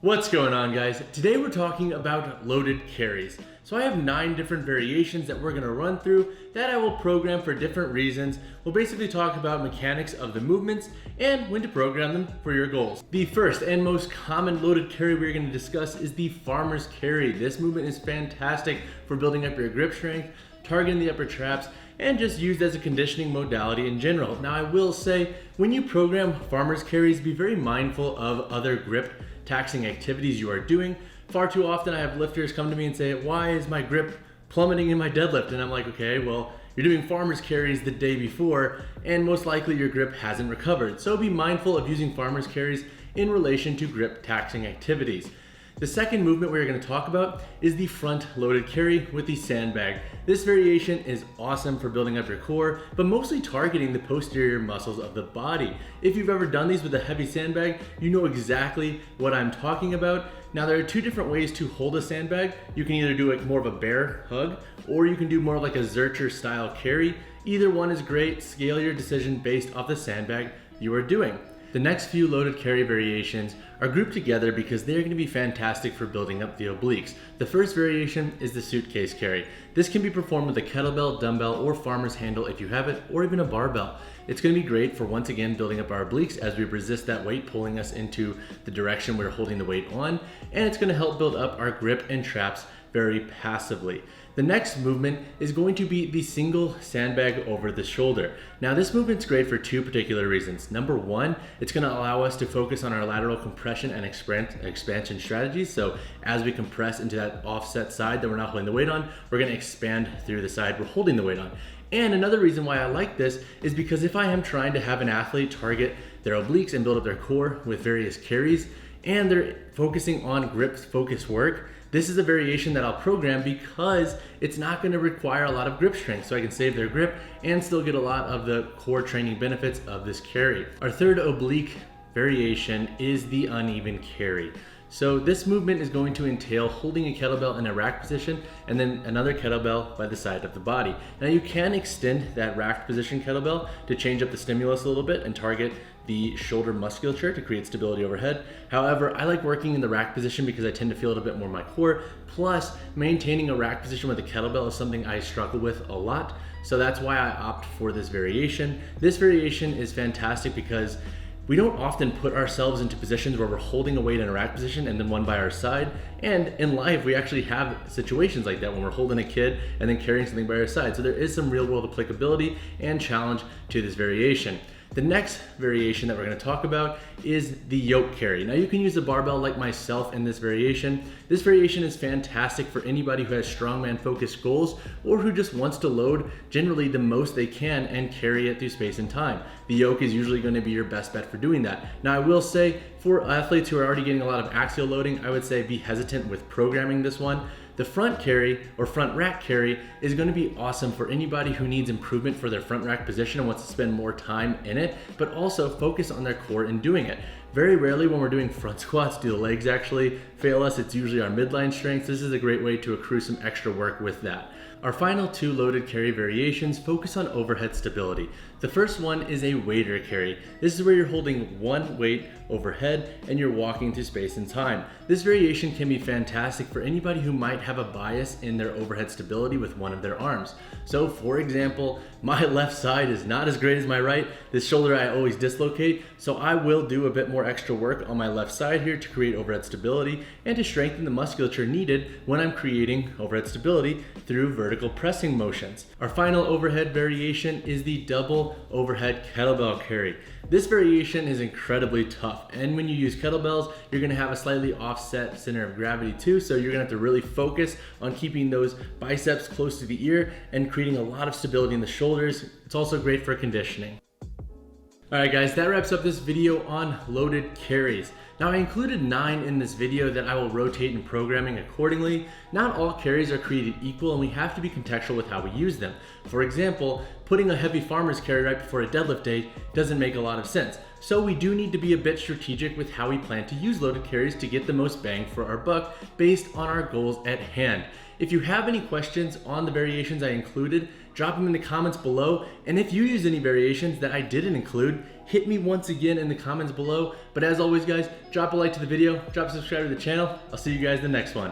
What's going on, guys? Today we're talking about loaded carries. So I have 9 different variations that we're gonna run through that I will program for different reasons. We'll basically talk about mechanics of the movements and when to program them for your goals. The first and most common loaded carry we're gonna discuss is the farmer's carry. This movement is fantastic for building up your grip strength, targeting the upper traps, and just used as a conditioning modality in general. Now I will say, when you program farmer's carries, be very mindful of other grip taxing activities you are doing. Far too often I have lifters come to me and say, why is my grip plummeting in my deadlift? And I'm like, okay, well, you're doing farmer's carries the day before and most likely your grip hasn't recovered. So be mindful of using farmer's carries in relation to grip taxing activities. The second movement we're going to talk about is the front loaded carry with the sandbag. This variation is awesome for building up your core, but mostly targeting the posterior muscles of the body. If you've ever done these with a heavy sandbag, you know exactly what I'm talking about. Now there are 2 different ways to hold a sandbag. You can either do like more of a bear hug, or you can do more like a Zercher style carry. Either one is great. Scale your decision based off the sandbag you are doing. The next few loaded carry variations are grouped together because they're going to be fantastic for building up the obliques. The first variation is the suitcase carry. This can be performed with a kettlebell, dumbbell, or farmer's handle if you have it, or even a barbell. It's going to be great for, once again, building up our obliques as we resist that weight pulling us into the direction we're holding the weight on, and it's going to help build up our grip and traps very passively. The next movement is going to be the single sandbag over the shoulder. Now this movement's great for 2 particular reasons. Number 1, it's going to allow us to focus on our lateral compression and expansion strategies. So as we compress into that offset side that we're not holding the weight on, we're going to expand through the side we're holding the weight on. And another reason why I like this is because if I am trying to have an athlete target their obliques and build up their core with various carries, and they're focusing on grip focus work, this is a variation that I'll program because it's not going to require a lot of grip strength, so I can save their grip and still get a lot of the core training benefits of this carry. Our third oblique variation is the uneven carry. So this movement is going to entail holding a kettlebell in a rack position and then another kettlebell by the side of the body. Now you can extend that racked position kettlebell to change up the stimulus a little bit and target the shoulder musculature to create stability overhead. However, I like working in the rack position because I tend to feel it a bit more in my core. Plus, maintaining a rack position with a kettlebell is something I struggle with a lot. So that's why I opt for this variation. This variation is fantastic because we don't often put ourselves into positions where we're holding a weight in a rack position and then one by our side. And in life, we actually have situations like that when we're holding a kid and then carrying something by our side. So there is some real world applicability and challenge to this variation. The next variation that we're going to talk about is the yoke carry. Now you can use a barbell like myself in this variation. This variation is fantastic for anybody who has strongman focused goals or who just wants to load generally the most they can and carry it through space and time. The yoke is usually going to be your best bet for doing that. Now I will say, for athletes who are already getting a lot of axial loading, I would say be hesitant with programming this one. The front carry or front rack carry is going to be awesome for anybody who needs improvement for their front rack position and wants to spend more time in it, but also focus on their core in doing it. Very rarely when we're doing front squats do the legs actually fail us. It's usually our midline strength. This is a great way to accrue some extra work with that. Our final 2 loaded carry variations focus on overhead stability. The first one is a wader carry. This is where you're holding one weight overhead and you're walking through space and time. This variation can be fantastic for anybody who might have a bias in their overhead stability with one of their arms. So for example, my left side is not as great as my right. This shoulder I always dislocate, so I will do a bit more extra work on my left side here to create overhead stability and to strengthen the musculature needed when I'm creating overhead stability through vertical pressing motions. Our final overhead variation is the double overhead kettlebell carry. This variation is incredibly tough, and when you use kettlebells, you're going to have a slightly offset center of gravity too, so you're going to have to really focus on keeping those biceps close to the ear and creating a lot of stability in the shoulders. It's also great for conditioning. Alright guys, that wraps up this video on loaded carries. Now I included 9 in this video that I will rotate in programming accordingly. Not all carries are created equal and we have to be contextual with how we use them. For example, putting a heavy farmer's carry right before a deadlift day doesn't make a lot of sense. So we do need to be a bit strategic with how we plan to use loaded carries to get the most bang for our buck based on our goals at hand. If you have any questions on the variations I included, drop them in the comments below. And if you use any variations that I didn't include, hit me once again in the comments below. But as always guys, drop a like to the video, drop a subscribe to the channel. I'll see you guys in the next one.